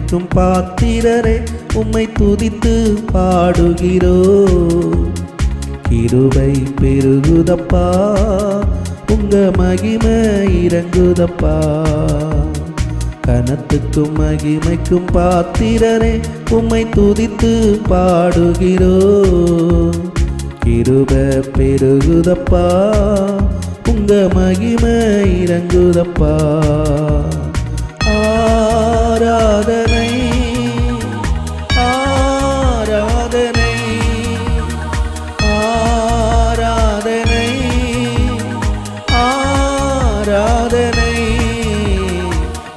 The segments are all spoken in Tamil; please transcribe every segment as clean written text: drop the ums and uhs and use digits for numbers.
மகிமைக்கும் பாத்திரரே உம்மை துதித்து பாடுகிறோம். கிருபை பெருகுதப்பா உங்க மகிமை இறங்குதப்பா. கனத்துக்கும் மகிமைக்கும் பாத்திரரே உம்மை துதித்து பாடுகிறோம். கிருபை பெருகுதப்பா உங்க மகிமை இறங்குதப்பா. ஆராதனை ஆராதனை ஆராதனை ஆராதனை.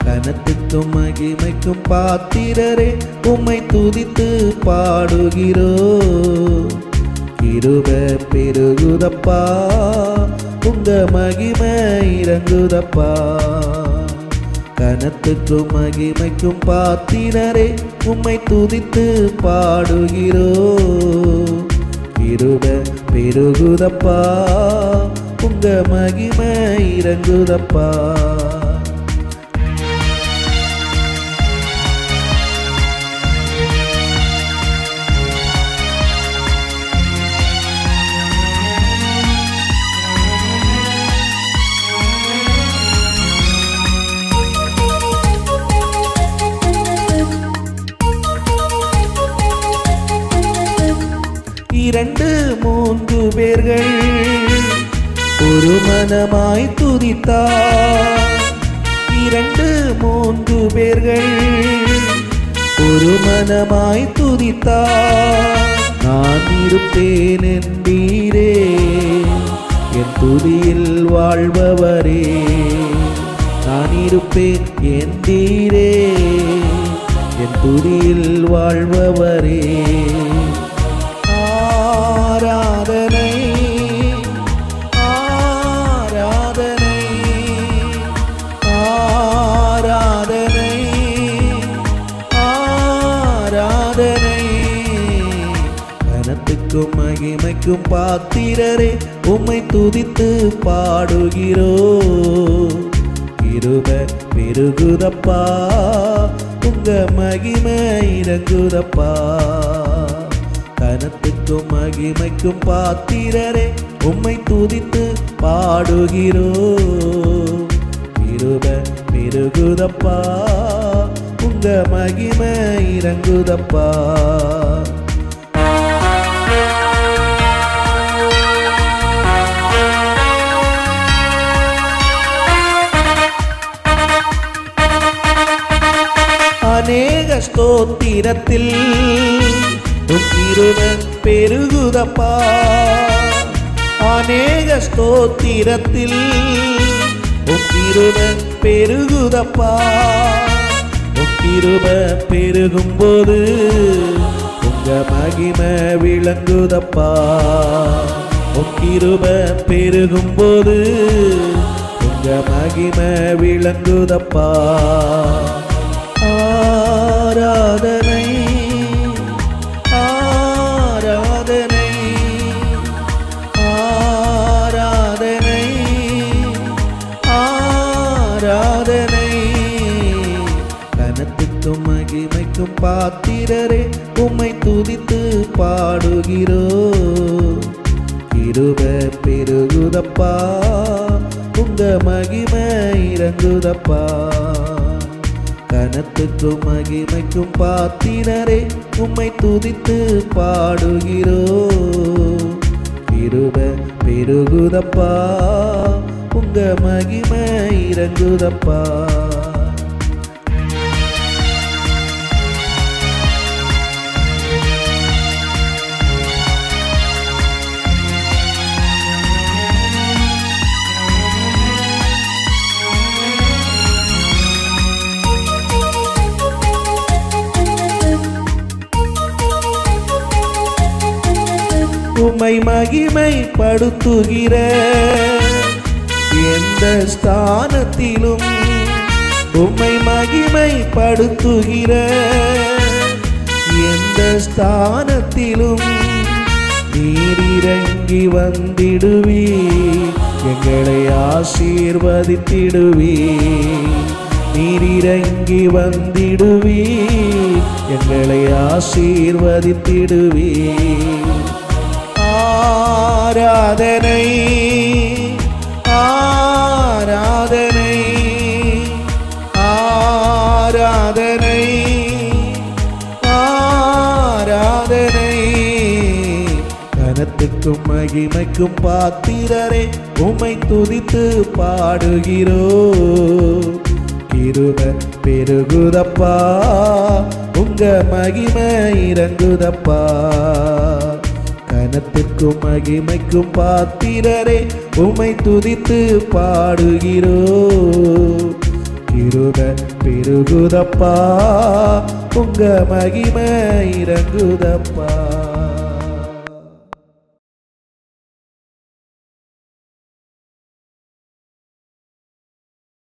கனத்துக்கும் மகிமைக்கும் பாத்திரரே உம்மை துதித்து பாடுகிறோம். கிருபை பெருகுதப்பா உங்க மகிமை இறங்குதப்பா. கனத்துக்கும் மகிமைக்கும் பாத்திரரே உம்மை துதித்து பாடுகிறோம். கிருபை பெருகுதப்பா உங்க மகிமை இறங்குதப்பா. இரண்டு மூன்று பேர்கள் ஒரு மனமாய் துதித்தார். இரண்டு மூன்று பேர்கள் ஒரு மனமாய் துதித்தார். நான் இருப்பேன் என்பீரே என் துதியில் வாழ்பவரே. நான் இருப்பேன் என்பீரே என் துதியில் வாழ்பவரே. ஆராதனை ஆராதனை ஆராதனை ஆராதனை. கனத்துக்கும் மகிமைக்கும் பாத்திரரே உம்மை துதித்து பாடுகிறோம். கிருபை பெருகுதப்பா உங்க மகிமை இறங்குதப்பா. கனத்துக்கும் மகிமைக்கும் பாத்திரரே உம்மை துதித்து பாடுகிறோம். கிருபை பெருகுதப்பா உங்க மகிமை இறங்குதப்பா. அநேக ஸ்தோத்திரத்தில் உம் கிருபை பெருகுதப்பா. அநேக ஸ்தோத்திரத்தில் உம் கிருபை பெருகுதப்பா. உம் கிருபை பெருகும்போது உங்க மகிமை விளங்குதப்பா. உம் கிருபை பெருகும்போது உங்க மகிமை விளங்குதப்பா. ஆராதனை ஆராதனை ஆராதனை ஆராதனை. கனத்துக்கும் மகிமைக்கும் பாத்திரரே உம்மை துதித்து பாடுகிறோம். கிருபை பெருகுதப்பா உங்க மகிமை இறங்குதப்பா. கனத்துக்கும் மகிமைக்கும் பாத்திரரே உம்மை துதித்து பாடுகிறோம். கிருபை பெருகுதப்பா உங்க மகிமை இறங்குதப்பா. உம்மை மகிமைப்படுத்துகிற எந்த ஸ்தானத்திலும் உம்மை மகிமைப்படுத்துகிற எந்த ஸ்தானத்திலும் நீர் இறங்கி வந்திடுவீர், எங்களை ஆசீர்வதித்திடுவீர். நீர் இறங்கி வந்திடுவீர், எங்களை ஆசீர்வதித்திடுவீர். ஆராதனை ஆராதனை ஆராதனை ஆராதனை. கனத்துக்கும் மகிமைக்கும் பாத்திரரே, உம்மை துதித்து பாடுகிறோ. கிருபை பெருகுதப்பா, உங்க மகிமை இறங்குதப்பா. கனத்துக்கும் மகிமைக்கும் பாத்திரரே, உம்மை துதித்து பாடுகிறோ. கிருபை பெருகுதப்பா, உங்க மகிமை இறங்குதப்பா.